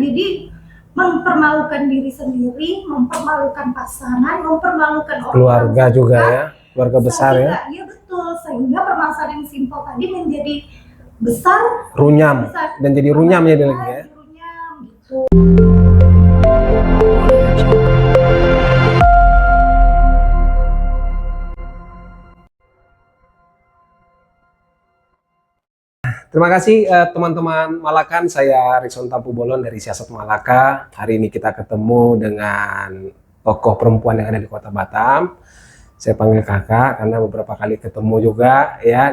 jadi mempermalukan diri sendiri, mempermalukan pasangan, mempermalukan orang keluarga juga ya, keluarga besar ya. Iya betul, sehingga permasalahan yang simpel tadi menjadi besar, runyam dan jadi runyam ya lagi ya. Runyam gitu. Terima kasih teman-teman Malakan, saya Rikson Tampu Bolon dari Siasat Malaka. Hari ini kita ketemu dengan tokoh perempuan yang ada di Kota Batam. Saya panggil kakak karena beberapa kali ketemu juga ya,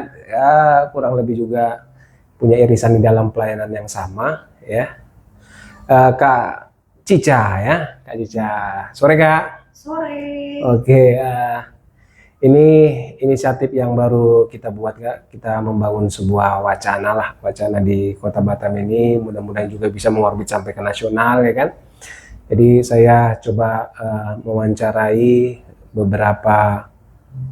kurang lebih juga punya irisan di dalam pelayanan yang sama ya. Kak Cica ya, Kak Cica. Sore Kak. Sore. Oke, ini inisiatif yang baru kita buat Kak. Kita membangun sebuah wacana di Kota Batam ini, mudah-mudahan juga bisa mengorbit sampai ke nasional ya kan. Jadi saya coba mewawancarai beberapa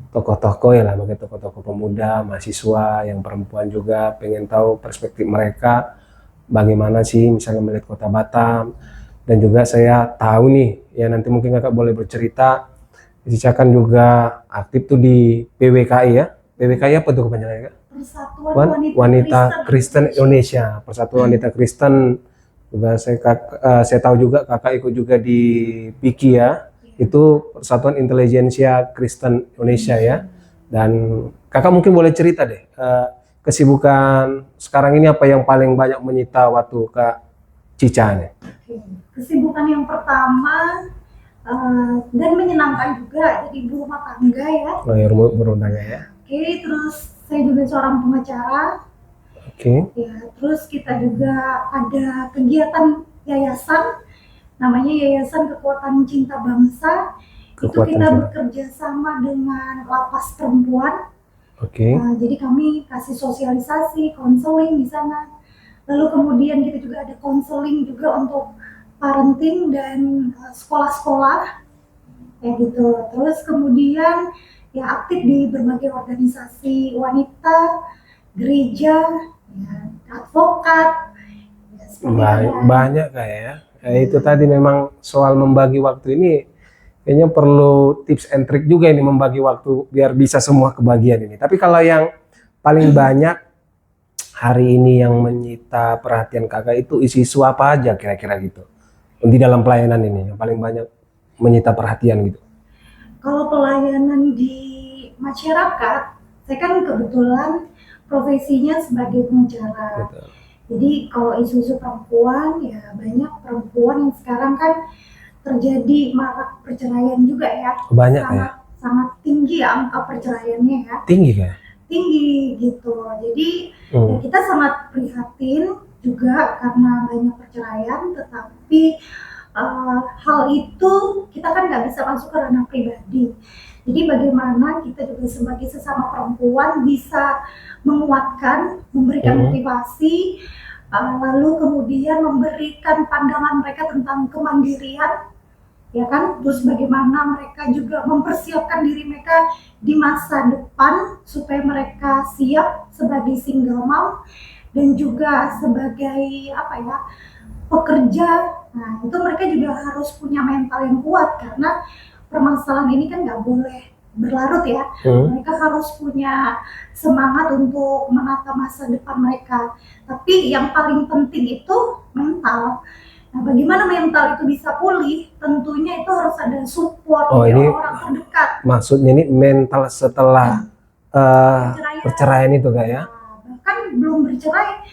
tokoh-tokoh ya lah, bagi tokoh-tokoh pemuda, mahasiswa yang perempuan juga, pengen tahu perspektif mereka bagaimana sih misalnya melihat Kota Batam. Dan juga saya tahu nih ya, nanti mungkin kakak boleh bercerita, Cica kan juga aktif tuh di PWKI ya. PWKI apa tuh kepanjangannya Kak? Persatuan Wanita Kristen Indonesia. Persatuan Wanita Kristen. Juga saya tahu juga kakak ikut juga di PIKI ya. Itu Persatuan Intelijensia Kristen Indonesia ya. Dan kakak mungkin boleh cerita deh, kesibukan sekarang ini apa yang paling banyak menyita waktu Kak Cica nih? Kesibukan yang pertama dan menyenangkan juga, jadi ibu rumah tangga ya. Oh ya, rumah tangga ya. Oke, terus saya juga seorang pengacara. Oke. Ya, terus kita juga ada kegiatan yayasan, namanya Yayasan Kekuatan Cinta Bangsa. Itu kita bekerja sama dengan lapas perempuan. Oke. Jadi kami kasih sosialisasi, konseling di sana. Lalu kemudian kita juga ada konseling juga untuk parenting dan sekolah-sekolah kayak gitu. Terus kemudian ya aktif di berbagai organisasi wanita, gereja, ya, advokat ya, banyak kayak ya. Itu tadi memang soal membagi waktu ini kayaknya perlu tips and trick juga ini, membagi waktu biar bisa semua kebagian ini. Tapi kalau yang paling banyak hari ini yang menyita perhatian kakak itu isu-isu apa aja kira-kira gitu di dalam pelayanan ini yang paling banyak menyita perhatian gitu? Kalau pelayanan di masyarakat, saya kan kebetulan profesinya sebagai pengacara. Jadi kalau isu-isu perempuan, ya banyak perempuan yang sekarang kan terjadi marak perceraian juga ya. Banyak sangat tinggi ya angka perceraiannya ya. Tinggi kan? Tinggi gitu. Jadi ya kita sangat prihatin juga karena banyak perceraian, tetapi hal itu kita kan nggak bisa masuk ke ranah pribadi. Jadi bagaimana kita juga sebagai sesama perempuan bisa menguatkan, memberikan motivasi, lalu kemudian memberikan pandangan mereka tentang kemandirian, ya kan? Terus bagaimana mereka juga mempersiapkan diri mereka di masa depan supaya mereka siap sebagai single mom dan juga sebagai pekerja. Nah itu mereka juga harus punya mental yang kuat karena permasalahan ini kan nggak boleh berlarut ya. Mereka harus punya semangat untuk menata masa depan mereka. Tapi yang paling penting itu mental. Nah, bagaimana mental itu bisa pulih? Tentunya itu harus ada support dari orang terdekat. Maksudnya ini mental setelah perceraian itu Kak ya? Bahkan belum bercerai,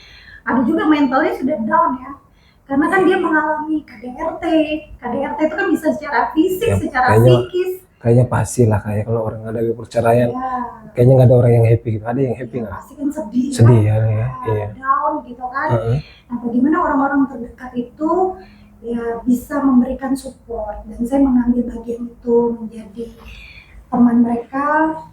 ada juga mentalnya sudah down ya. Karena kan dia mengalami KDRT. KDRT itu kan bisa secara fisik, ya, secara psikis. Kayaknya pasti lah kayak kalau orang ada perceraian, kayaknya nggak ada orang yang happy gitu. Ada yang happy nggak? Pasti kan sedih. Sedih ya, down gitu kan. Nah, bagaimana orang-orang terdekat itu ya bisa memberikan support, dan saya mengambil bagian itu menjadi teman mereka,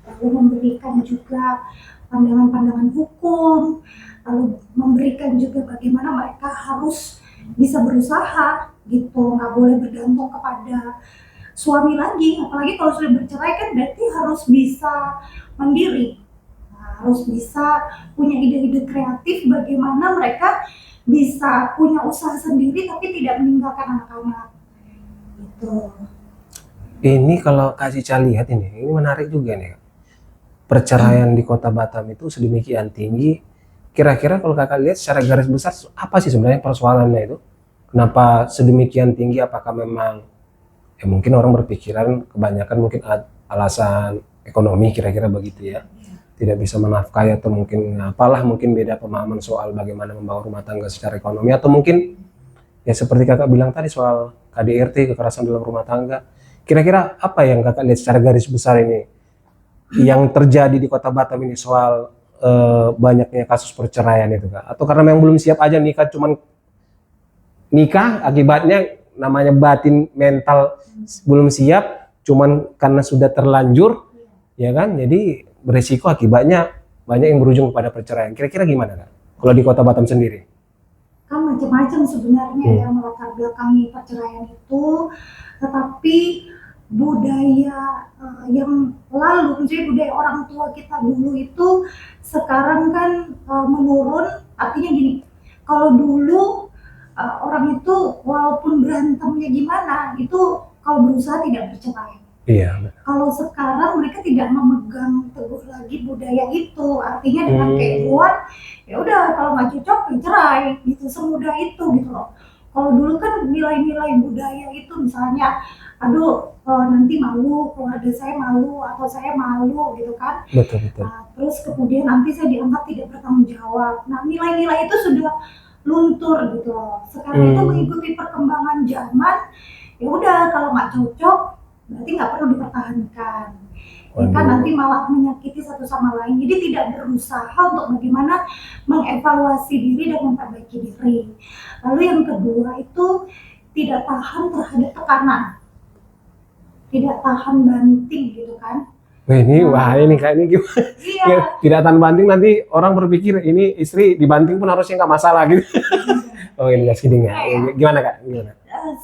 lalu memberikan juga pandangan-pandangan hukum, lalu memberikan juga bagaimana mereka harus bisa berusaha gitu, nggak boleh bergantung kepada suami lagi, apalagi kalau sudah bercerai kan berarti harus bisa mandiri. Nah, harus bisa punya ide-ide kreatif bagaimana mereka bisa punya usaha sendiri tapi tidak meninggalkan anak-anak gitu. Ini kalau Kak Cica lihat ini menarik juga nih. Perceraian di Kota Batam itu sedemikian tinggi. Kira-kira kalau Kakak lihat secara garis besar apa sih sebenarnya persoalannya itu? Kenapa sedemikian tinggi? Apakah memang mungkin orang berpikiran kebanyakan mungkin alasan ekonomi kira-kira begitu ya. Tidak bisa menafkahi atau mungkin apalah, mungkin beda pemahaman soal bagaimana membangun rumah tangga secara ekonomi, atau mungkin ya seperti Kakak bilang tadi soal KDRT, kekerasan dalam rumah tangga. Kira-kira apa yang Kakak lihat secara garis besar ini yang terjadi di Kota Batam ini soal banyaknya kasus perceraian itu Kak? Atau karena memang belum siap aja nikah, cuman nikah akibatnya namanya batin mental belum siap, cuman karena sudah terlanjur ya kan, jadi beresiko akibatnya banyak yang berujung kepada perceraian. Kira-kira gimana Kak kalau di Kota Batam sendiri? Kan macam-macam sebenarnya yang melatar belakangi perceraian itu, tetapi budaya yang lalu, misalnya budaya orang tua kita dulu itu sekarang kan menurun. Artinya gini, kalau dulu orang itu walaupun berantemnya gimana, itu kalau berusaha tidak bercerai. Iya. Kalau sekarang mereka tidak memegang teguh lagi budaya itu, artinya dengan keegoan, ya udah kalau nggak cocok ya cerai, gitu, semudah itu gitu loh. Kalau dulu kan nilai-nilai budaya itu misalnya, aduh nanti malu, keluarga saya malu, atau saya malu gitu kan. Betul. Terus kemudian nanti saya dianggap tidak bertanggung jawab. Nah, nilai-nilai itu sudah luntur gitu loh. Sekarang itu mengikuti perkembangan zaman, ya udah kalau nggak cocok berarti nggak perlu dipertahankan. Ya kan nanti malah menyakiti satu sama lain. Jadi tidak berusaha untuk bagaimana mengevaluasi diri dan memperbaiki diri. Lalu yang kedua itu tidak tahan terhadap tekanan, tidak tahan banting gitu kan. Wah ini kayak ini gimana? Iya. Tidak tahan banting, nanti orang berpikir ini istri dibanting pun harusnya nggak masalah gitu. Oh ini nggak kidding ya. Gimana Kak? Gimana?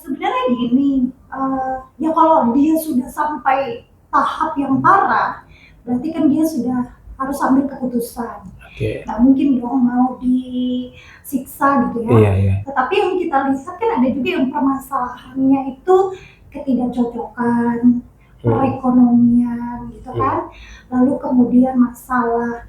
Sebenarnya gini, ya kalau dia sudah sampai tahap yang parah, berarti kan dia sudah harus ambil keputusan. Nggak mungkin dong mau disiksa gitu ya. Iya. Tetapi yang kita lihat kan ada juga yang permasalahannya itu ketidakcocokan, perekonomian gitu kan. Lalu kemudian masalah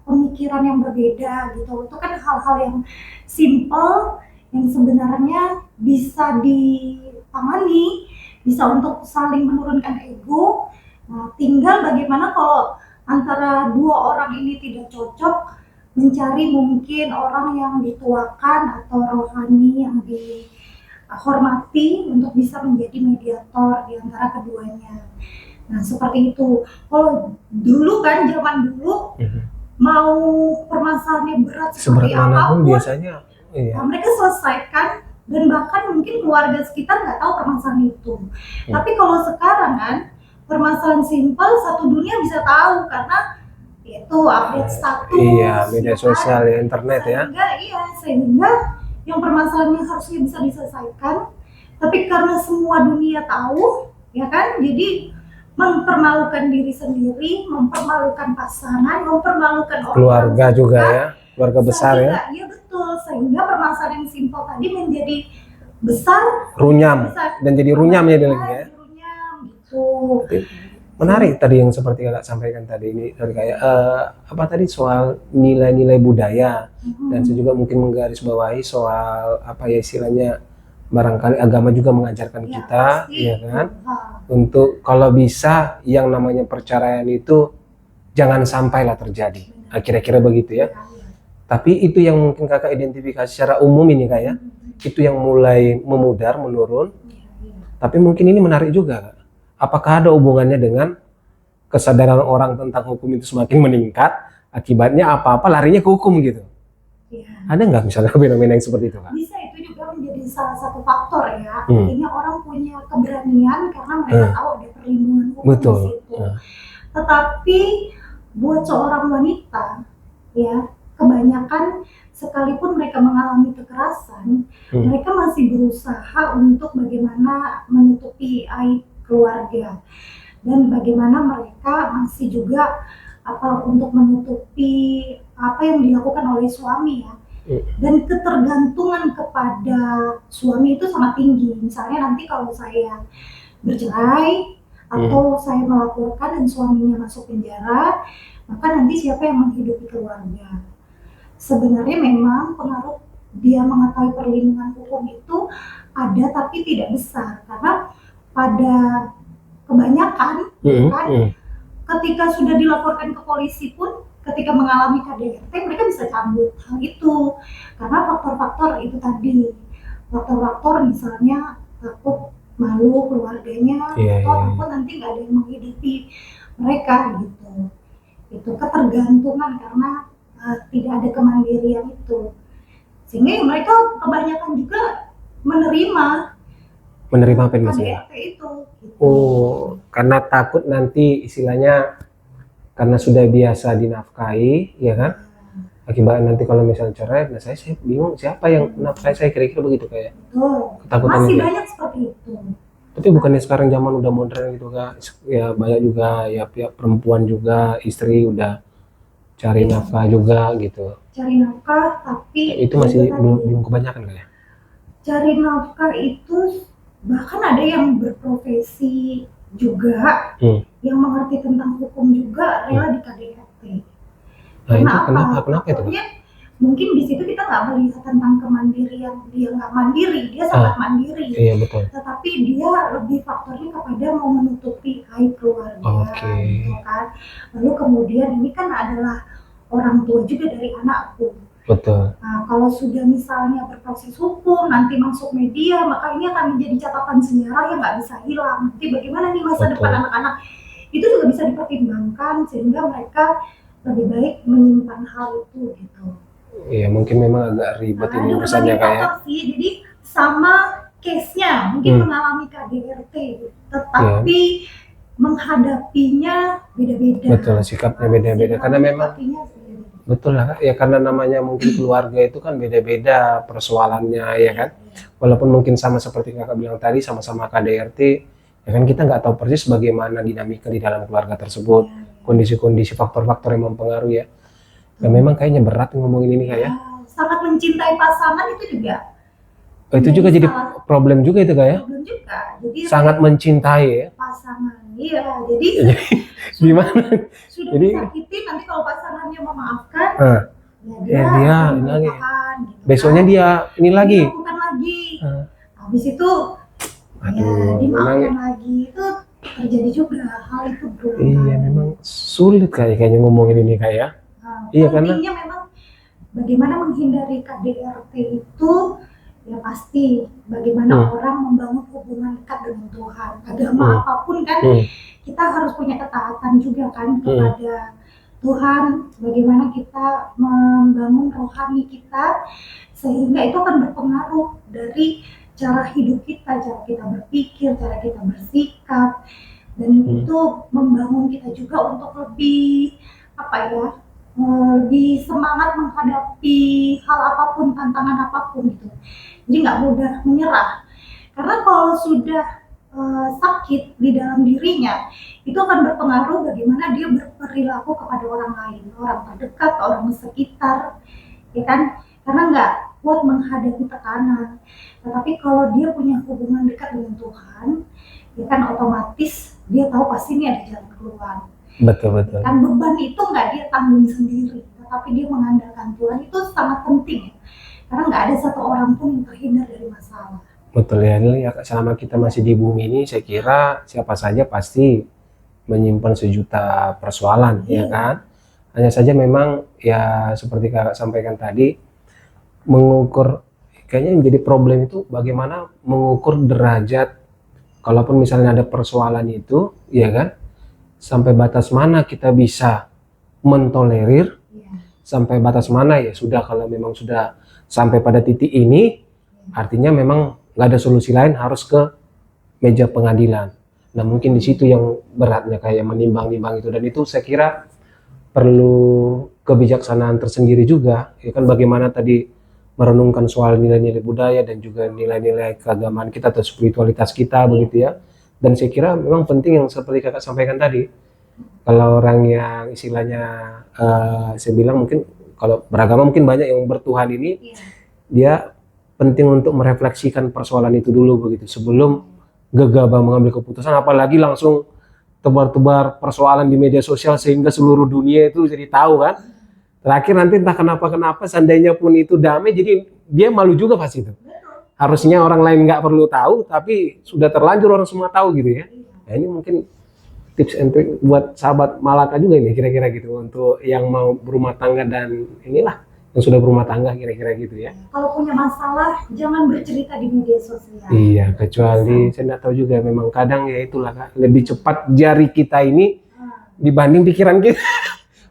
pemikiran yang berbeda gitu. Itu kan hal-hal yang simple yang sebenarnya bisa ditangani, bisa untuk saling menurunkan ego. Nah, tinggal bagaimana kalau antara dua orang ini tidak cocok, mencari mungkin orang yang dituakan atau rohani yang dihormati untuk bisa menjadi mediator di antara keduanya. Nah, seperti itu. Kalau dulu kan, zaman dulu, mau permasalahannya berat seperti apapun, biasanya mereka selesaikan, dan bahkan mungkin keluarga sekitar nggak tahu permasalahan itu. Tapi kalau sekarang kan, permasalahan simpel satu dunia bisa tahu karena itu update status. Iya, media sosial ya, internet ya. Sehingga yang permasalahannya harusnya bisa diselesaikan, tapi karena semua dunia tahu, ya kan, jadi mempermalukan diri sendiri, mempermalukan pasangan, mempermalukan keluarga juga ya, keluarga besar ya. Iya betul, sehingga permasalahan yang simpel tadi menjadi besar, runyam, dan jadi runyam ya lagi ya. Runyam gitu. Menarik tadi yang seperti Kakak sampaikan tadi ini, dari kayak soal nilai-nilai budaya, dan saya juga mungkin menggarisbawahi soal istilahnya, barangkali agama juga mengajarkan kita, ya kan, untuk kalau bisa yang namanya perceraian itu jangan sampailah terjadi. Kira-kira begitu ya. Tapi itu yang mungkin Kakak identifikasi secara umum ini Kak ya, itu yang mulai memudar, menurun. Tapi mungkin ini menarik juga Kak. Apakah ada hubungannya dengan kesadaran orang tentang hukum itu semakin meningkat, akibatnya apa-apa larinya ke hukum gitu? Ada nggak misalnya fenomena yang seperti itu Kak? Bisa, itu juga menjadi salah satu faktor ya. Artinya orang punya keberanian karena mereka tahu ada perlindungan hukum di situ. Tetapi buat seorang wanita ya, kebanyakan sekalipun mereka mengalami kekerasan, mereka masih berusaha untuk bagaimana menutupi aib keluarga, dan bagaimana mereka masih juga untuk menutupi apa yang dilakukan oleh suami ya. Dan ketergantungan kepada suami itu sangat tinggi. Misalnya nanti kalau saya bercerai atau saya melaporkan dan suaminya masuk penjara, maka nanti siapa yang menghidupi keluarga? Sebenarnya memang pengaruh dia mengetahui perlindungan hukum itu ada, tapi tidak besar, karena pada kebanyakan kan, ketika sudah dilaporkan ke polisi pun, ketika mengalami KDRT mereka bisa cabut hal itu karena faktor-faktor itu tadi, faktor-faktor misalnya takut malu keluarganya, atau takut nanti nggak ada yang menghidupi mereka gitu. Itu ketergantungan karena tidak ada kemandirian itu, sehingga mereka kebanyakan juga menerima apa yang maksudnya? itu. Gitu. Oh, karena takut nanti istilahnya karena sudah biasa dinafkahi, ya kan? Akibatnya nanti kalau misalnya cerai, nah saya bingung siapa yang nafkahi saya, kira-kira begitu kayak. Ketakutan masih itu. Banyak seperti itu. Tapi bukannya sekarang zaman udah modern gitu Kak, ya banyak juga ya pihak perempuan juga, istri udah cari nafkah juga gitu. Cari nafkah, tapi itu masih belum kebanyakan Kak ya? Cari nafkah itu bahkan ada yang berprofesi juga, yang mengerti tentang hukum juga rela di KDRT. Nah itu kenapa itu? Mungkin di situ kita nggak melihat tentang kemandirian, dia nggak mandiri, dia sangat mandiri. Iya betul. Tetapi dia lebih faktornya kepada mau menutupi aib keluarga, gitu kan. Lalu kemudian ini kan adalah orang tua juga dari anakku. Betul. Nah, kalau sudah misalnya berproses hukum, nanti masuk media, maka ini akan menjadi catatan sejarah yang nggak bisa hilang. Nanti bagaimana nih masa depan anak-anak, itu juga bisa dipertimbangkan sehingga mereka lebih baik menyimpan hal itu gitu. Iya, mungkin memang agak ribet ini urusannya kayak. Jadi sama case-nya mungkin mengalami KDRT, tetapi menghadapinya beda-beda. Betul, sikapnya beda-beda karena memang betul lah ya, karena namanya mungkin keluarga itu kan beda-beda persoalannya ya kan. Walaupun mungkin sama seperti Kakak bilang tadi, sama-sama KDRT, ya kan kita nggak tahu persis bagaimana dinamika di dalam keluarga tersebut, kondisi-kondisi faktor-faktor yang mempengaruhi ya. Dan memang kayaknya berat ngomongin ini Kak ya. Sangat mencintai pasangan itu juga. Itu juga jadi problem juga itu Kak ya. Problem juga. Jadi sangat mencintai ya. Pasangan, iya. Jadi gimana? Sudah disakiti, nanti kalau pasangannya memaafkan, ya dia ini lagi. Gitu, besoknya dia ini lagi. Dilakukan lagi. Habis itu, dimaafkan lagi. Itu terjadi juga hal itu berulang. Iya, memang sulit kayaknya ngomongin ini Kak ya. Iya karena memang bagaimana menghindari KDRT itu ya pasti bagaimana orang membangun hubungan dekat dengan Tuhan. Agama apapun kan kita harus punya ketaatan juga kan kepada Tuhan. Bagaimana kita membangun rohani kita sehingga itu akan berpengaruh dari cara hidup kita, cara kita berpikir, cara kita bersikap, dan itu membangun kita juga untuk lebih lebih semangat menghadapi hal apapun, tantangan apapun gitu. Jadi nggak mudah menyerah. Karena kalau sudah sakit di dalam dirinya, itu akan berpengaruh bagaimana dia berperilaku kepada orang lain, orang terdekat, orang sekitar, ya kan? Karena nggak kuat menghadapi tekanan. Tetapi kalau dia punya hubungan dekat dengan Tuhan, ya kan otomatis dia tahu pasti ini ada jalan keluar. Betul. Kan beban itu nggak dia tanggung sendiri, tetapi dia mengandalkan Tuhan. Itu sangat penting, karena nggak ada satu orang pun yang terhindar dari masalah. Betul ya, selama kita masih di bumi ini, saya kira siapa saja pasti menyimpan sejuta persoalan, ya kan? Hanya saja memang ya seperti Kakak sampaikan tadi, mengukur, kayaknya yang jadi problem itu bagaimana mengukur derajat, kalaupun misalnya ada persoalan itu, ya kan? Sampai batas mana kita bisa mentolerir, sampai batas mana ya sudah, kalau memang sudah sampai pada titik ini, artinya memang nggak ada solusi lain, harus ke meja pengadilan. Nah mungkin di situ yang beratnya kayak menimbang-nimbang itu, dan itu saya kira perlu kebijaksanaan tersendiri juga, ya kan, bagaimana tadi merenungkan soal nilai-nilai budaya dan juga nilai-nilai keagamaan kita atau spiritualitas kita begitu ya. Dan saya kira memang penting yang seperti Kakak sampaikan tadi, Kalau orang yang istilahnya saya bilang mungkin kalau beragama mungkin banyak yang bertuhan ini, Iya. dia penting untuk merefleksikan persoalan itu dulu begitu sebelum gegabah mengambil keputusan, apalagi langsung tebar-tebar persoalan di media sosial sehingga seluruh dunia itu jadi tahu kan. Terakhir nanti entah kenapa seandainya pun itu damai, jadi dia malu juga pas itu. Betul. Harusnya orang lain nggak perlu tahu, tapi sudah terlanjur orang semua tahu gitu ya. Nah, ini mungkin tips and trick buat sahabat Malaka juga ini kira-kira gitu untuk yang mau berumah tangga dan inilah yang sudah berumah tangga kira-kira gitu ya. Kalau punya masalah jangan bercerita di media sosial. Iya, kecuali saya nggak tahu juga memang kadang ya itulah Kak, lebih cepat jari kita ini dibanding pikiran kita.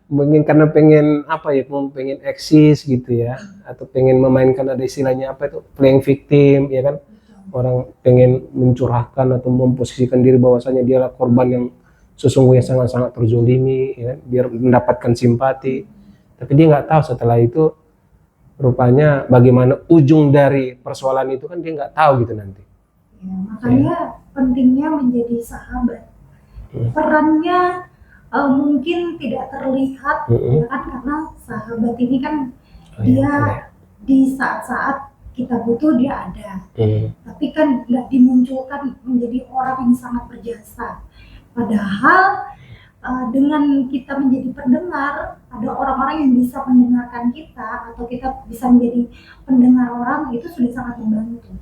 Mungkin karena pengen apa ya, pengen eksis gitu ya, atau pengen memainkan ada istilahnya apa itu playing victim ya kan. Orang pengen mencurahkan atau memposisikan diri bahwasanya dialah korban yang sesungguhnya sangat-sangat terzolimi ya, biar mendapatkan simpati, tapi dia nggak tahu setelah itu rupanya bagaimana ujung dari persoalan itu kan dia nggak tahu gitu nanti. Ya, makanya pentingnya menjadi sahabat. Perannya mungkin tidak terlihat ya kan, karena sahabat ini kan dia di saat-saat kita butuh dia ada, tapi kan nggak dimunculkan menjadi orang yang sangat berjasa. Padahal dengan kita menjadi pendengar, ada orang-orang yang bisa mendengarkan kita atau kita bisa menjadi pendengar orang, itu sudah sangat membantu.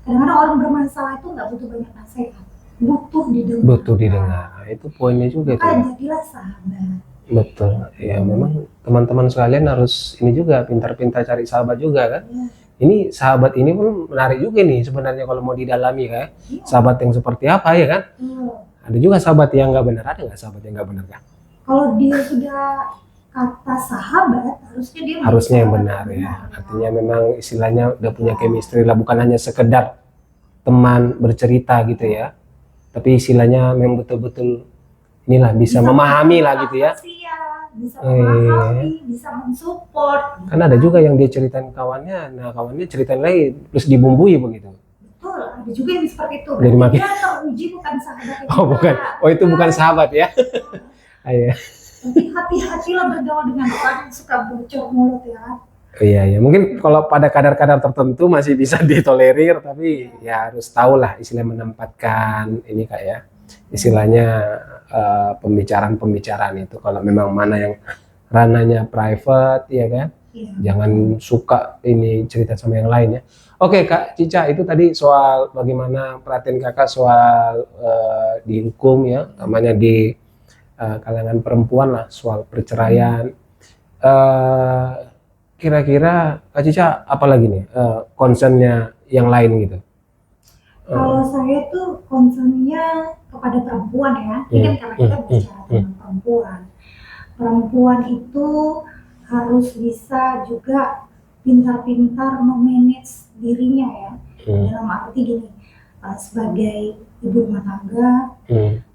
Kadang-kadang orang bermasalah itu nggak butuh banyak nasihat, butuh didengar. Butuh didengar. Nah, itu poinnya juga itu. Jadilah sahabat. Betul. Ya memang teman-teman sekalian harus ini juga pintar-pintar cari sahabat juga kan. Ya. Ini sahabat ini pun menarik juga nih sebenarnya kalau mau didalami kan. Ya. Sahabat yang seperti apa ya kan? Ada juga sahabat yang nggak benar, ada nggak sahabat yang nggak benar kan? Kalau dia sudah kata sahabat, harusnya yang benar ya. Artinya memang istilahnya udah punya chemistry lah, bukan hanya sekedar teman bercerita gitu ya. Tapi istilahnya memang betul-betul inilah bisa memahami lah gitu ya. Bisa memahami, bisa mensupport. Kan ada juga yang dia ceritain kawannya, nah kawannya ceritain lagi terus dibumbui begitu. Betul, ada juga yang seperti itu. Jadi makin dia teruji bukan sahabat. Oh bukan, oh itu bukan sahabat ya. Ayo. Tapi hati-hatilah bergaul dengan orang yang suka bocor mulut ya. Iya ya, mungkin kalau pada kadar-kadar tertentu masih bisa ditolerir, tapi ya harus tahu lah istilah menempatkan ini Kak ya, istilahnya pembicaraan itu kalau memang mana yang ranahnya private ya kan, jangan suka ini cerita sama yang lain ya. Oke Kak Cica, itu tadi soal bagaimana perhatian Kakak soal di hukum ya, namanya di kalangan perempuan lah soal perceraian. Kira-kira Kak Cica apa lagi nih concernnya yang lain gitu? Kalau saya tuh concernnya kepada perempuan ya, ini kan karena kita bicara tentang perempuan. Perempuan itu harus bisa juga pintar-pintar memanage dirinya ya, dalam arti gini, sebagai ibu rumah tangga,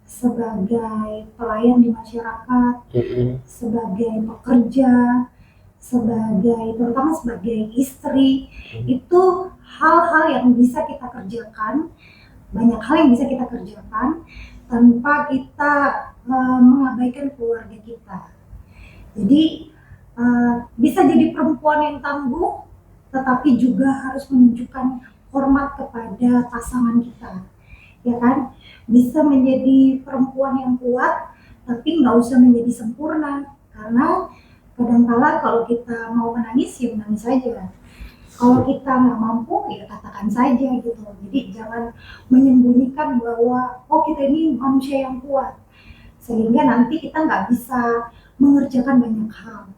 sebagai pelayan di masyarakat, sebagai pekerja, terutama sebagai istri, itu hal-hal yang bisa kita kerjakan, banyak hal yang bisa kita kerjakan tanpa kita mengabaikan keluarga kita. Jadi bisa jadi perempuan yang tangguh, tetapi juga harus menunjukkan hormat kepada pasangan kita, ya kan? Bisa menjadi perempuan yang kuat, tapi nggak usah menjadi sempurna, karena kadangkala kalau kita mau menangis ya menangis saja. Kalau kita nggak mampu ya katakan saja gitu. Jadi jangan menyembunyikan bahwa oh kita ini manusia yang kuat, sehingga nanti kita nggak bisa mengerjakan banyak hal.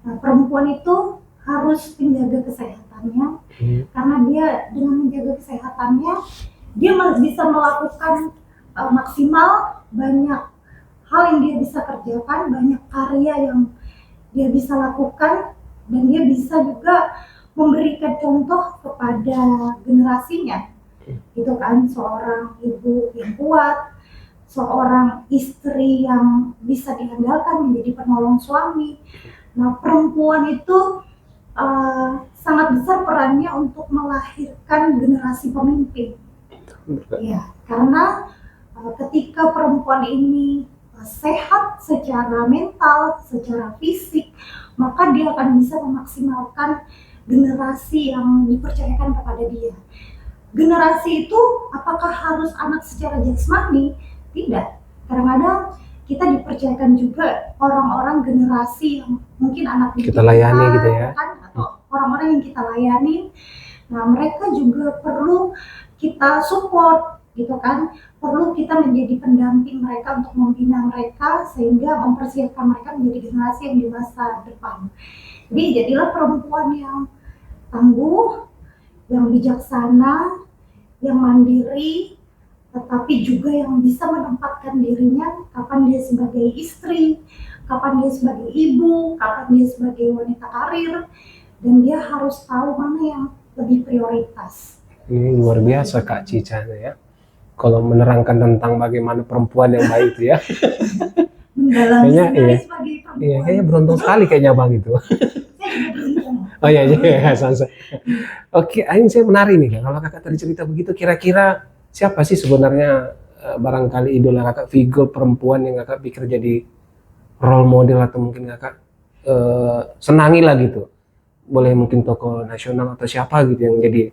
Nah, perempuan itu harus menjaga kesehatannya, karena dia dengan menjaga kesehatannya dia bisa melakukan maksimal banyak hal yang dia bisa kerjakan, banyak karya yang dia bisa lakukan, dan dia bisa juga memberikan contoh kepada generasinya, gitu kan, seorang ibu yang kuat, seorang istri yang bisa diandalkan menjadi penolong suami. Nah, perempuan itu sangat besar perannya untuk melahirkan generasi pemimpin. Ya, karena ketika perempuan ini sehat secara mental, secara fisik, maka dia akan bisa memaksimalkan generasi yang dipercayakan kepada dia. Generasi itu apakah harus anak secara jasmani? Tidak. Kadang-kadang kita dipercayakan juga orang-orang generasi yang mungkin anak Kita layani gitu ya. kan, atau orang-orang yang kita layani. Nah, mereka juga perlu kita support gitu kan, perlu kita menjadi pendamping mereka untuk membina mereka sehingga mempersiapkan mereka menjadi generasi yang di masa depan. Jadi jadilah perempuan yang tangguh, yang bijaksana, yang mandiri, tetapi juga yang bisa menempatkan dirinya kapan dia sebagai istri, kapan dia sebagai ibu, kapan dia sebagai wanita karir, dan dia harus tahu mana yang lebih prioritas. Ini luar biasa Kak Cica ya. Kalau menerangkan tentang bagaimana perempuan yang baik itu ya. Mendalami Kayaknya, sekali iya. sebagai perempuan. Iya, kayaknya beruntung sekali kayaknya Bang itu. Saya juga beruntung. Oh iya, iya, Sansa. Oke, ini saya menarik nih Kak. Kalau Kakak tadi cerita begitu, kira-kira siapa sih sebenarnya barangkali idola Kakak, figur perempuan yang Kakak pikir jadi role model atau mungkin Kakak senangi lah gitu. Boleh mungkin tokoh nasional atau siapa gitu yang jadi,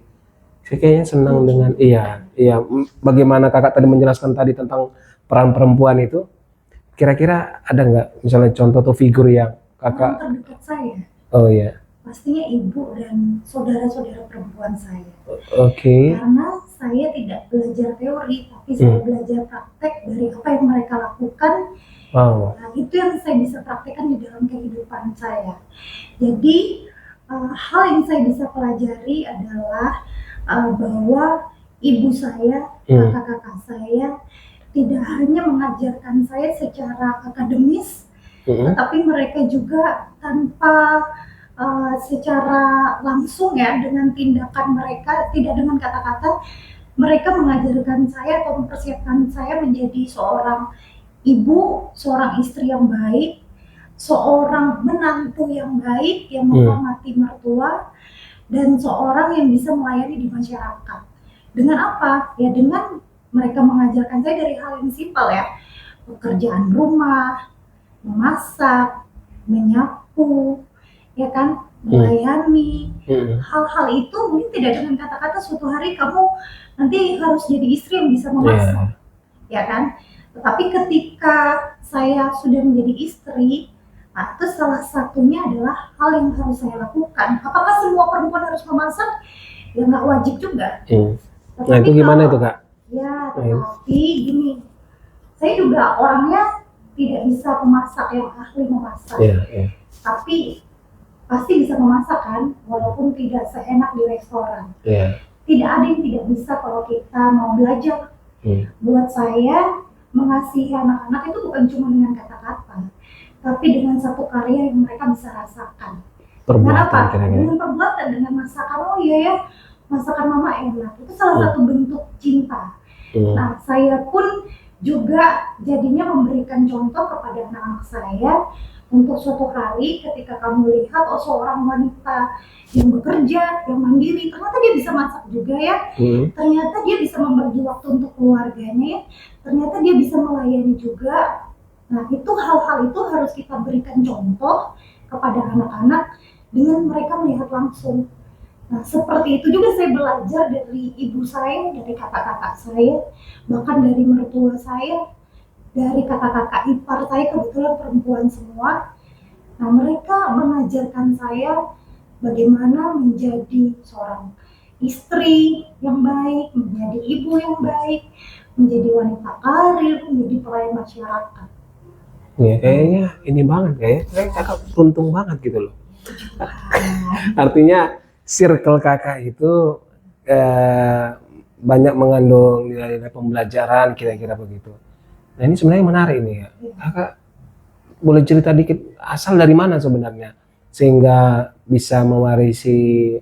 saya kayaknya senang dengan bagaimana Kakak tadi menjelaskan tadi tentang peran perempuan itu. Kira-kira ada nggak misalnya contoh atau figur yang Orang Kakak, terdekat saya, oh iya, pastinya ibu dan saudara-saudara perempuan saya. oke, Karena saya tidak belajar teori, tapi saya belajar praktek dari apa yang mereka lakukan. wow, Nah, itu yang saya bisa praktekkan di dalam kehidupan saya. Jadi, hal yang saya bisa pelajari adalah bahwa ibu saya, kakak-kakak saya, tidak hanya mengajarkan saya secara akademis, tetapi mereka juga tanpa secara langsung ya, dengan tindakan mereka, tidak dengan kata-kata, mereka mengajarkan saya atau mempersiapkan saya menjadi seorang ibu, seorang istri yang baik, seorang menantu yang baik, yang menghormati mertua, dan seorang yang bisa melayani di masyarakat. Dengan apa? Ya dengan mereka mengajarkan saya dari hal yang simpel ya, pekerjaan rumah, memasak, menyapu, ya kan, melayani. Hal-hal itu mungkin tidak dengan kata-kata suatu hari kamu nanti harus jadi istri yang bisa memasak, ya kan. Tetapi ketika saya sudah menjadi istri, nah itu salah satunya adalah hal yang harus saya lakukan. Apakah semua perempuan harus memasak? Ya nggak wajib juga. Nah itu gimana itu Kak? Ya, tetapi gini, saya juga orangnya tidak bisa memasak yang ahli memasak, tapi pasti bisa memasak kan, walaupun tidak seenak di restoran. Tidak ada yang tidak bisa kalau kita mau belajar. Buat saya, mengasihi anak-anak itu bukan cuma dengan kata-kata, tapi dengan satu karya yang mereka bisa rasakan. Dengan apa? Dengan perbuatan, dengan masakan. Oh iya ya, masakan mama enak. Itu salah satu bentuk cinta. Nah, saya pun juga jadinya memberikan contoh kepada anak-anak saya untuk suatu hari ketika kamu lihat seorang wanita yang bekerja, yang mandiri, ternyata dia bisa masak juga ya, ternyata dia bisa membagi waktu untuk keluarganya ya, ternyata dia bisa melayani juga. Nah, itu hal-hal itu harus kita berikan contoh kepada anak-anak dengan mereka melihat langsung. Nah, seperti itu juga saya belajar dari ibu saya, dari kakak-kakak saya, bahkan dari mertua saya, dari kakak-kakak ipar saya, kebetulan perempuan semua. Nah, mereka mengajarkan saya bagaimana menjadi seorang istri yang baik, menjadi ibu yang baik, menjadi wanita karir, menjadi pelayan masyarakat. Ya kayaknya ini banget, kayak Kakak beruntung banget gitu loh. Artinya circle Kakak itu banyak mengandung nilai-nilai pembelajaran kira-kira begitu. Nah ini sebenarnya menarik nih ya. Kakak boleh cerita dikit asal dari mana sebenarnya sehingga bisa mewarisi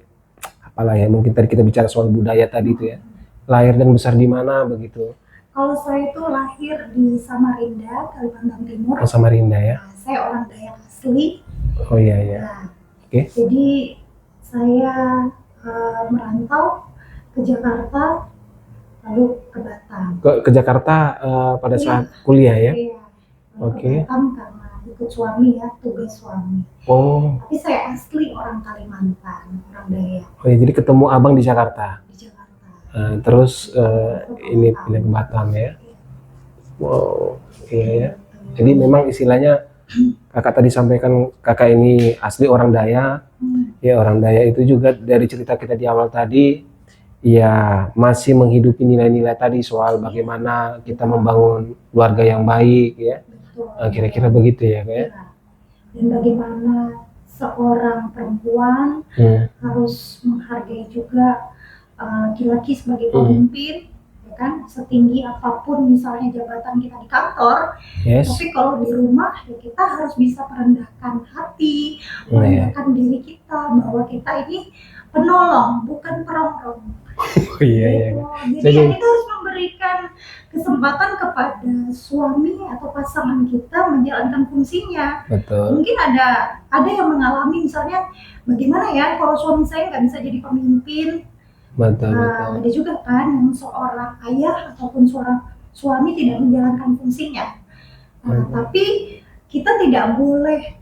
apalah ya, mungkin tadi kita bicara soal budaya tadi itu ya, lahir dan besar di mana begitu. Kalau saya itu lahir di Samarinda, Kalimantan Timur. Oh, Samarinda ya. Nah, saya orang Dayak asli. Oh iya ya. Nah, jadi saya merantau ke Jakarta, lalu ke Batam. Ke Jakarta pada saat kuliah ya? Iya. Oke. Batam karena ikut suami ya, tugas suami. Oh. Tapi saya asli orang Kalimantan, orang Dayak Oh ya, jadi ketemu abang di Jakarta. di Jakarta. Terus ini pindah ke Batam ya. Wow, iya ya. Jadi memang istilahnya kakak tadi sampaikan kakak ini asli orang Dayak. Ya orang Dayak itu juga dari cerita kita di awal tadi, ya masih menghidupi nilai-nilai tadi soal bagaimana kita membangun keluarga yang baik ya. Betul. Kira-kira begitu ya kayak. Iya. Dan bagaimana seorang perempuan harus menghargai juga laki-laki sebagai pemimpin, ya kan, setinggi apapun misalnya jabatan kita di kantor, Yes. tapi kalau di rumah ya kita harus bisa merendahkan hati, merendahkan diri kita bahwa kita ini penolong, bukan perongrong. Oh, iya. Jadi kita harus memberikan kesempatan kepada suami atau pasangan kita menjalankan fungsinya. Betul. Mungkin ada yang mengalami misalnya bagaimana ya kalau suami saya nggak bisa jadi pemimpin. Betul. Ada juga kan yang seorang ayah ataupun seorang suami tidak menjalankan fungsinya. Tapi kita tidak boleh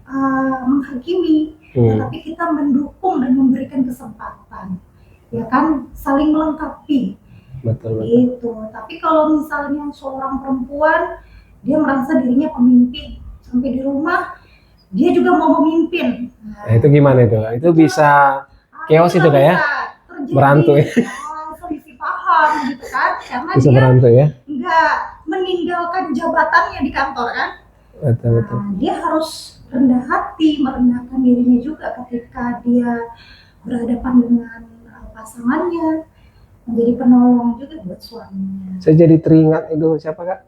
menghakimi, tetapi kita mendukung dan memberikan kesempatan, ya kan, saling melengkapi. Betul. Gitu. Tapi kalau misalnya seorang perempuan dia merasa dirinya pemimpin, sampai di rumah dia juga mau memimpin. Nah, itu gimana itu? Itu bisa chaos itu kayak berantu ya. Selisih paham gitu kan, karena bisa dia berantu ya. nggak meninggalkan jabatannya di kantor kan. Betul. Dia harus rendah hati, merendahkan dirinya juga ketika dia berhadapan dengan pasangannya, menjadi penolong juga buat suaminya. Saya jadi teringat itu siapa kak?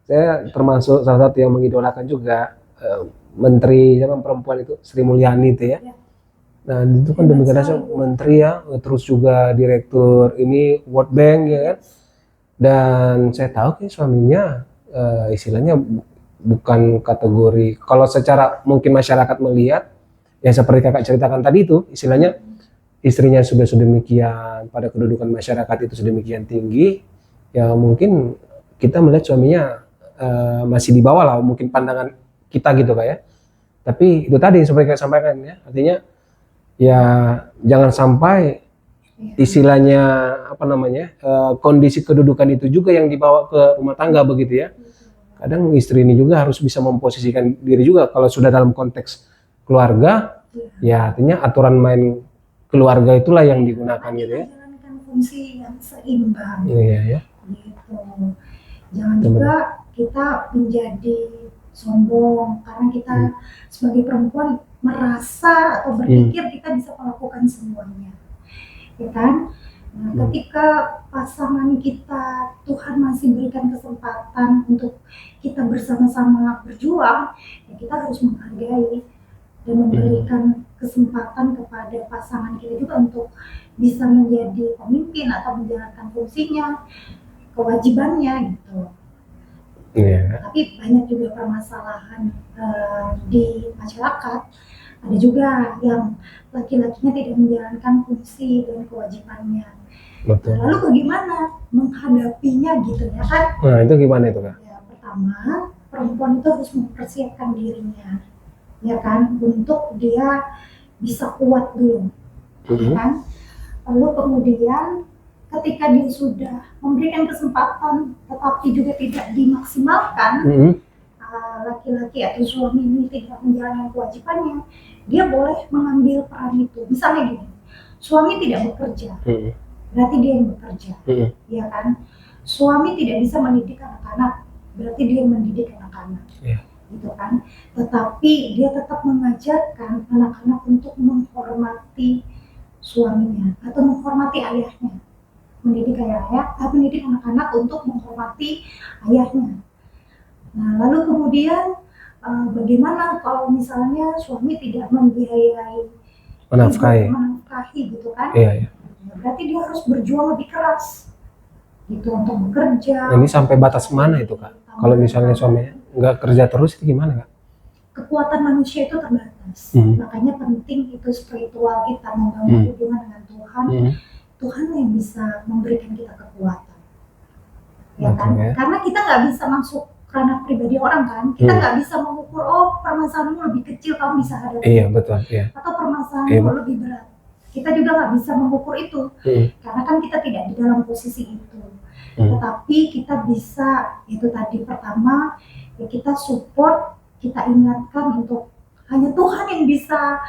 Saya termasuk salah satu yang mengidolakan juga menteri siapa perempuan itu, Sri Mulyani itu ya. Nah itu kan demikian menteri ya, terus juga direktur ini World Bank ya kan. Dan saya tahu suaminya istilahnya bukan kategori, kalau secara mungkin masyarakat melihat ya seperti kakak ceritakan tadi itu, istilahnya istrinya sudah sedemikian, pada kedudukan masyarakat itu sedemikian tinggi, ya mungkin kita melihat suaminya masih di bawah lah mungkin pandangan kita gitu kak ya. Tapi itu tadi seperti saya sampaikan ya, artinya ya jangan sampai istilahnya apa namanya kondisi kedudukan itu juga yang dibawa ke rumah tangga begitu ya. Kadang istri ini juga harus bisa memposisikan diri juga kalau sudah dalam konteks keluarga, ya artinya aturan main keluarga itulah yang digunakan gitu ya. Menjalankan fungsi yang seimbang. Iya ya. Gitu. Jangan juga kita menjadi sombong karena kita sebagai perempuan merasa atau berpikir kita bisa melakukan semuanya, ya kan? Nah, ketika pasangan kita Tuhan masih berikan kesempatan untuk kita bersama-sama berjuang, ya kita harus menghargai dan memberikan kesempatan kepada pasangan kita juga untuk bisa menjadi pemimpin atau menjalankan fungsinya, kewajibannya gitu. Tapi banyak juga permasalahan di masyarakat. Ada juga yang laki-lakinya tidak menjalankan fungsi dan kewajibannya. Betul. Lalu bagaimana menghadapinya gitu ya kan? Nah itu gimana itu kak? Ya, pertama perempuan itu harus mempersiapkan dirinya, ya kan, untuk dia bisa kuat dulu, ya kan? Lalu kemudian ketika dia sudah memberikan kesempatan tetapi juga tidak dimaksimalkan, laki-laki atau suami ini tidak menjalankan kewajibannya, dia boleh mengambil peran itu. Misalnya gini, suami tidak bekerja, berarti dia yang bekerja, ya kan? Suami tidak bisa mendidik anak-anak, berarti dia yang mendidik anak-anak, gitu kan? Tetapi dia tetap mengajarkan anak-anak untuk menghormati suaminya atau menghormati ayahnya, mendidik anak-anak untuk menghormati ayahnya. Nah, lalu kemudian bagaimana kalau misalnya suami tidak membiayai, menafkahi gitu kan? Iya. Berarti dia harus berjuang lebih keras, gitu untuk bekerja. Ini sampai batas mana itu kak? Kalau misalnya suaminya nggak kerja terus itu gimana kak? Kekuatan manusia itu terbatas, makanya penting itu spiritual kita membangun hubungan dengan Tuhan. Tuhan yang bisa memberikan kita kekuatan, ya kan? Karena kita nggak bisa masuk ranah pribadi orang kan. Kita nggak bisa mengukur, oh permasalahanmu lebih kecil kamu bisa hadapi. Iya betul. Iya. Atau permasalahanmu lebih berat. Kita juga nggak bisa mengukur itu, karena kan kita tidak di dalam posisi itu. Tetapi kita bisa, itu tadi pertama, ya kita support, kita ingatkan untuk hanya Tuhan yang bisa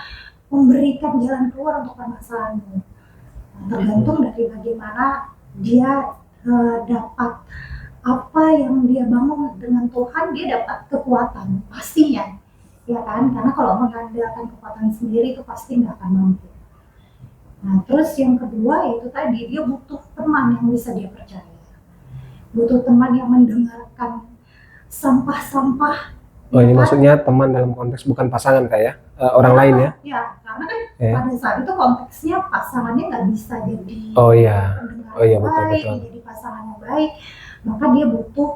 memberikan jalan keluar untuk permasalahanmu. Tergantung dari bagaimana dia dapat apa yang dia bangun dengan Tuhan, dia dapat kekuatan pastinya, ya kan? Karena kalau mengandalkan kekuatan sendiri itu pasti nggak akan mampu. Nah, terus yang kedua itu tadi dia butuh teman yang bisa dia percaya, butuh teman yang mendengarkan sampah-sampah. Oh ini maksudnya teman dalam konteks bukan pasangan kayak orang lain ya? Ya, karena kan pada saat itu konteksnya pasangannya nggak bisa jadi pendengar baik, jadi pasangan yang baik, maka dia butuh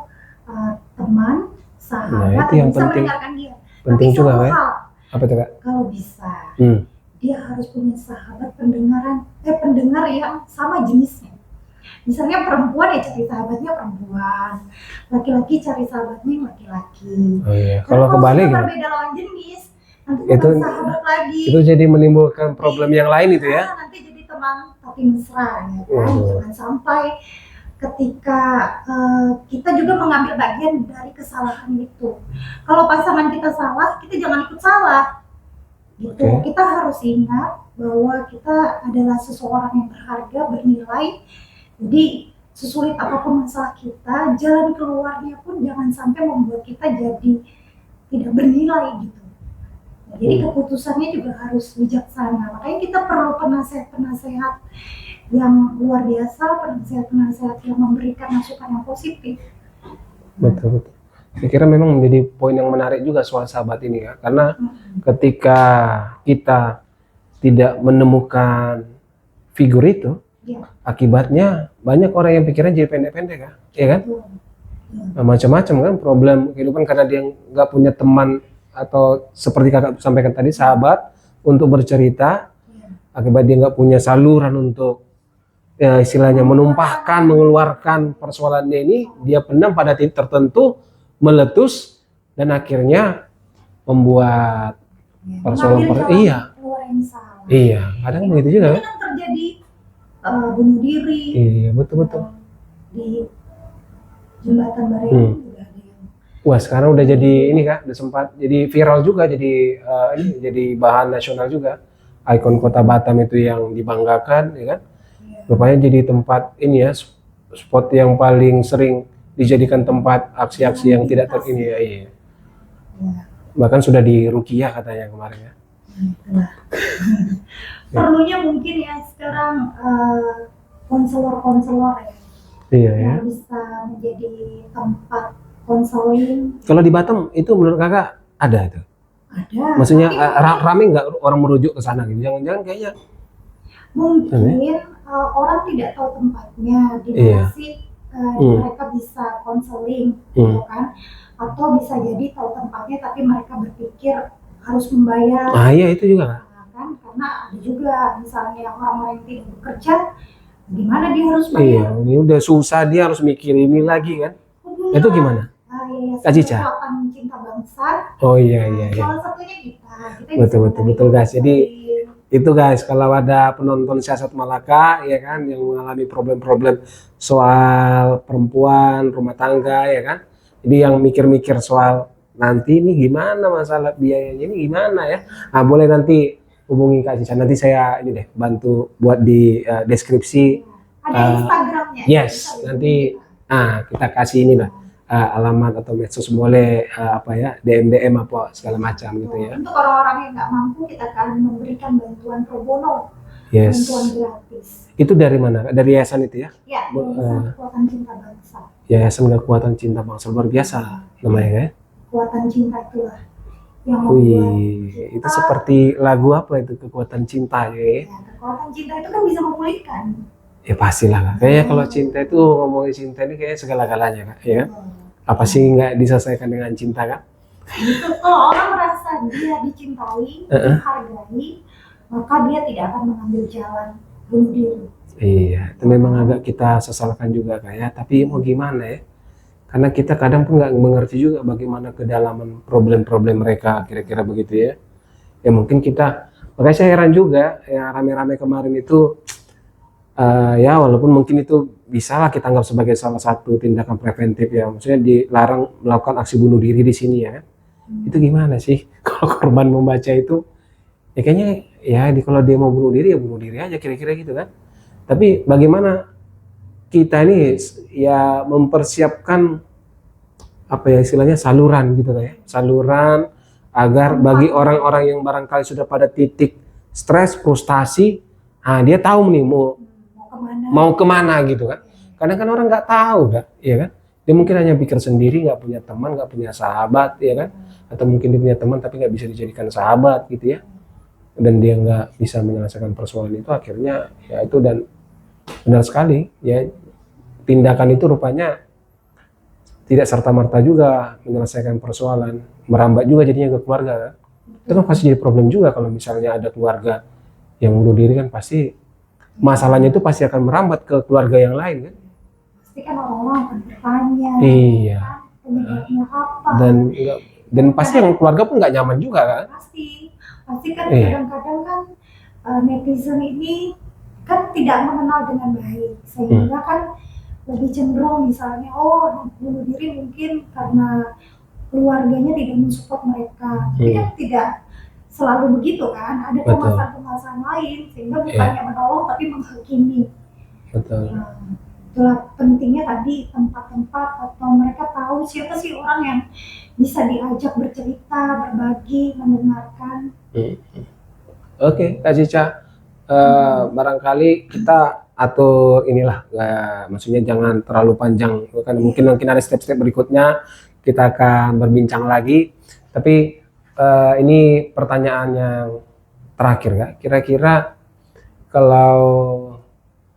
teman, sahabat yang bisa mendengarkan dia. Penting juga kan? Apa itu Kak? Kalau bisa, dia harus punya sahabat pendengar yang sama jenisnya. Misalnya perempuan ya cari sahabatnya perempuan, laki-laki cari sahabatnya yang laki-laki. Oh iya. Kalau kebalik berbeda lawan jenis, nanti itu sahabat lagi. Itu jadi menimbulkan problem yang lain itu ya? Nanti jadi teman tapi mesra ya kan. Jangan sampai ketika kita juga mengambil bagian dari kesalahan itu. Kalau pasangan kita salah, kita jangan ikut salah. Gitu. Kita harus ingat bahwa kita adalah seseorang yang berharga, bernilai. Jadi sesulit apapun masalah kita, jalan keluarnya pun jangan sampai membuat kita jadi tidak bernilai gitu. Jadi keputusannya juga harus bijaksana. Makanya kita perlu penasehat-penasehat yang luar biasa, penasehat-penasehat yang memberikan masukan yang positif. Betul. Saya kira memang menjadi poin yang menarik juga soal sahabat ini ya, karena ketika kita tidak menemukan figur itu, akibatnya banyak orang yang pikiran jadi pendek-pendek kan, ya kan? Nah, macam-macam kan problem kehidupan karena dia nggak punya teman atau seperti kakak sampaikan tadi sahabat untuk bercerita, akibat dia nggak punya saluran untuk ya istilahnya menumpahkan, mengeluarkan persoalannya ini, dia pendam pada titik tertentu, meletus dan akhirnya membuat persoalan iya kadang begitu juga kan terjadi bunuh diri. Iya betul di jembatan Barelang juga ada yang wah sekarang udah jadi ini Kak, udah sempat jadi viral juga, jadi ini jadi bahan nasional juga, ikon kota Batam itu yang dibanggakan ya kan, rupanya jadi tempat ini ya, spot yang paling sering dijadikan tempat aksi-aksi yang tidak terkini ya. Bahkan sudah di Rukiah katanya kemarin ya. Perlunya mungkin ya sekarang konselor-konselor ya yang bisa menjadi tempat konseling. Kalau di Batam itu menurut kakak ada itu? Ada. Maksudnya rame nggak orang merujuk ke sana gitu? Jangan-jangan kayaknya mungkin orang tidak tahu tempatnya, di mana sih mereka bisa konseling, gitu kan? Atau bisa jadi tahu tempatnya tapi mereka berpikir harus membayar. Iya itu juga kan? Karena ada juga misalnya orang-orang yang tidak bekerja, gimana dia harus bayar? Ini udah susah dia harus mikir ini lagi kan? Itu gimana? Kak Cica? Kekuatan Cinta Bangsa. Oh iya. Salah satunya kita betul guys. Jadi itu guys, kalau ada penonton Siasat Malaka ya kan yang mengalami problem-problem soal perempuan, rumah tangga ya kan, jadi yang mikir-mikir soal nanti ini gimana masalah biayanya ini gimana ya, nah boleh nanti hubungi Kak Cica, nanti saya ini deh bantu buat di deskripsi ada Instagramnya. Yes, nanti kita kasih ini lah alamat atau medsos, boleh DM apa segala macam gitu ya. Untuk orang-orang yang nggak mampu kita akan memberikan bantuan pro bono, bantuan gratis. Itu dari mana? Dari yayasan itu ya? Ya, Yayasan Kekuatan Cinta Bangsa. Yayasan Kekuatan Cinta Bangsa, luar biasa namanya ya. Kekuatan cinta itulah yang membuat kita, itu seperti lagu apa itu, Kekuatan Cinta ya? Kekuatan cinta itu kan bisa memulihkan. Ya pastilah Kak. Kayaknya kalau cinta itu, ngomongin cinta ini kayaknya segala-galanya Kak, ya. Apa sih nggak diselesaikan dengan cinta Kak? Kalau orang merasa dia dicintai, dihargai, maka dia tidak akan mengambil jalan bunuh diri. Iya, itu memang agak kita sesalkan juga Kak ya. Tapi mau gimana ya? Karena kita kadang pun nggak mengerti juga bagaimana kedalaman problem-problem mereka, kira-kira begitu ya. Ya mungkin kita, makanya saya heran juga ya rame-rame kemarin itu, ya walaupun mungkin itu bisa lah kita anggap sebagai salah satu tindakan preventif ya, maksudnya dilarang melakukan aksi bunuh diri di sini ya. Itu gimana sih kalau korban membaca itu, ya kayaknya ya kalau dia mau bunuh diri ya bunuh diri aja kira-kira gitu kan. Tapi bagaimana kita ini ya mempersiapkan apa ya istilahnya saluran gitu kan ya, saluran agar bagi orang-orang yang barangkali sudah pada titik stres, frustasi, nah dia tahu nih mau kemana gitu kan. Kadang kan orang nggak tahu kan, ya kan? Dia mungkin hanya pikir sendiri, nggak punya teman, nggak punya sahabat, ya kan? Atau mungkin dia punya teman tapi nggak bisa dijadikan sahabat gitu ya. Dan dia nggak bisa menyelesaikan persoalan itu, akhirnya ya itu. Dan benar sekali ya, tindakan itu rupanya tidak serta-merta juga menyelesaikan persoalan, merambat juga jadinya ke keluarga kan? Itu kan pasti jadi problem juga kalau misalnya ada keluarga yang bunuh diri, kan pasti masalahnya itu pasti akan merambat ke keluarga yang lain kan? Pasti kan orang-orang akan bertanya. Iya. Penyebabnya apa? Dan pasti yang keluarga pun nggak nyaman juga kan? Pasti kan kadang-kadang kan netizen ini kan tidak mengenal dengan baik, sehingga kan lebih cenderung misalnya bunuh diri mungkin karena keluarganya tidak mensupport mereka. Tapi kan tidak selalu begitu kan, ada pembahasan-pembahasan lain, sehingga bukannya menolong tapi menghakimi. Betul. Itulah pentingnya tadi tempat-tempat atau mereka tahu siapa sih orang yang bisa diajak bercerita, berbagi, mendengarkan. Oke, Kak Cica, barangkali kita atur inilah, maksudnya jangan terlalu panjang, kan mungkin ada step-step berikutnya kita akan berbincang lagi. Tapi ini pertanyaan yang terakhir Kak, kira-kira kalau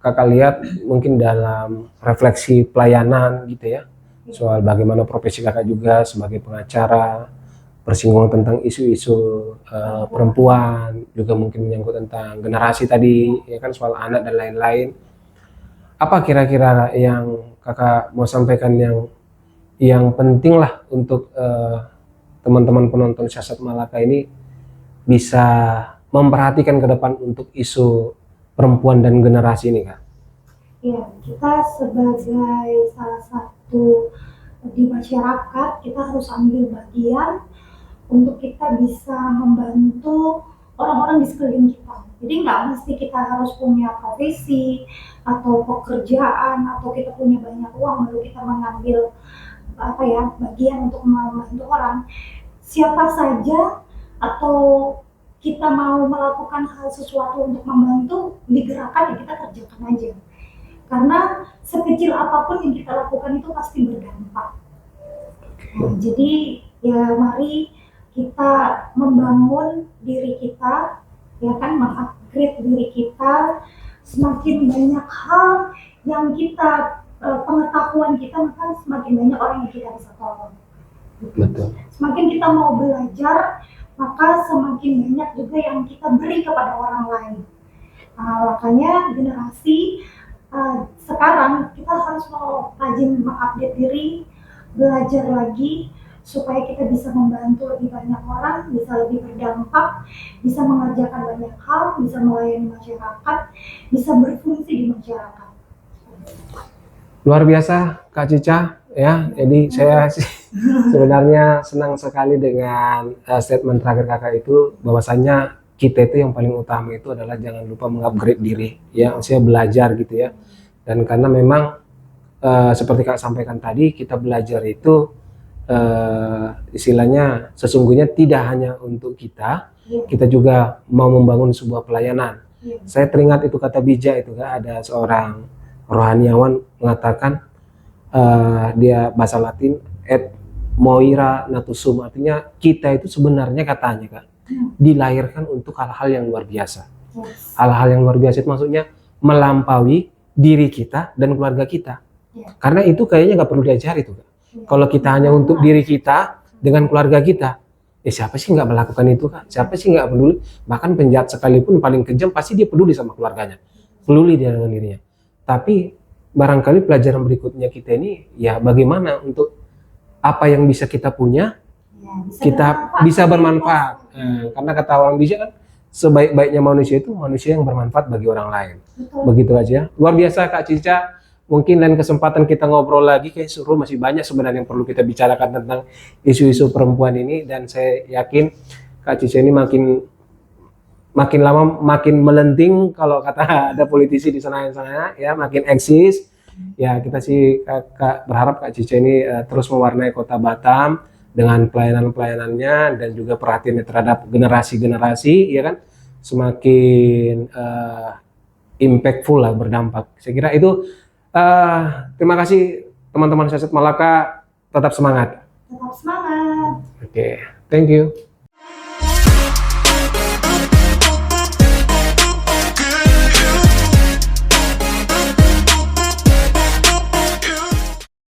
Kakak lihat mungkin dalam refleksi pelayanan gitu ya, soal bagaimana profesi Kakak juga sebagai pengacara, bersinggung tentang isu-isu perempuan, juga mungkin menyangkut tentang generasi tadi, ya kan, soal anak dan lain-lain. Apa kira-kira yang Kakak mau sampaikan yang penting lah untuk teman-teman penonton Syahsat Malaka ini bisa memperhatikan ke depan untuk isu perempuan dan generasi ini, Kak? Ya, kita sebagai salah satu di masyarakat, kita harus ambil bagian untuk kita bisa membantu orang-orang di sekeliling kita. Jadi nggak mesti kita harus punya profesi atau pekerjaan atau kita punya banyak uang lalu kita mengambil bagian untuk membantu orang. Siapa saja atau kita mau melakukan hal sesuatu untuk membantu, digerakkan ya kita kerjakan aja. Karena sekecil apapun yang kita lakukan itu pasti berdampak. Nah, jadi ya mari kita membangun diri kita, ya kan, mengupgrade diri kita. Semakin banyak hal yang kita pengetahuan kita, maka semakin banyak orang yang kita bisa tolong. Betul. Semakin kita mau belajar, maka semakin banyak juga yang kita beri kepada orang lain. Makanya generasi sekarang kita harus mau rajin mengupdate diri, belajar lagi supaya kita bisa membantu lebih banyak orang, bisa lebih berdampak, bisa mengerjakan banyak hal, bisa melayani masyarakat, bisa berfungsi di masyarakat. Luar biasa Kak Cica ya. Jadi saya sebenarnya senang sekali dengan statement terakhir Kakak itu, bahwasannya kita itu yang paling utama itu adalah jangan lupa mengupgrade diri ya, maksudnya belajar gitu ya. Dan karena memang seperti Kak sampaikan tadi, kita belajar itu istilahnya sesungguhnya tidak hanya untuk kita, kita juga mau membangun sebuah pelayanan. Saya teringat itu kata bijak itu Kak, ada seorang rohaniawan mengatakan, dia bahasa Latin, et moira natusum, artinya kita itu sebenarnya katanya Kak dilahirkan untuk hal-hal yang luar biasa. Hal-hal yang luar biasa itu maksudnya melampaui diri kita dan keluarga kita. Karena itu kayaknya nggak perlu diajari tuh Kak. Kalau kita hanya untuk diri kita dengan keluarga kita, ya siapa sih nggak melakukan itu Kak? Siapa sih nggak peduli? Bahkan penjahat sekalipun paling kejam pasti dia peduli sama keluarganya, peduli dia dengan dirinya. Tapi barangkali pelajaran berikutnya kita ini ya bagaimana untuk apa yang bisa kita punya Ya, kita bisa bermanfaat. Karena kata orang bijak kan, sebaik-baiknya manusia itu manusia yang bermanfaat bagi orang lain. Betul. Begitu aja. Luar biasa Kak Cica. Mungkin lain kesempatan kita ngobrol lagi, kayak seru, masih banyak sebenarnya yang perlu kita bicarakan tentang isu-isu perempuan ini, dan saya yakin Kak Cica ini makin lama makin melenting kalau kata ada politisi di sana ya, makin eksis. Ya kita sih berharap Kak Cica ini terus mewarnai Kota Batam dengan pelayanan-pelayanannya dan juga perhatiannya terhadap generasi-generasi, ya kan, semakin impactful lah, berdampak. Saya kira itu. Terima kasih teman-teman Saset Malaka, tetap semangat. Tetap semangat. Oke, thank you.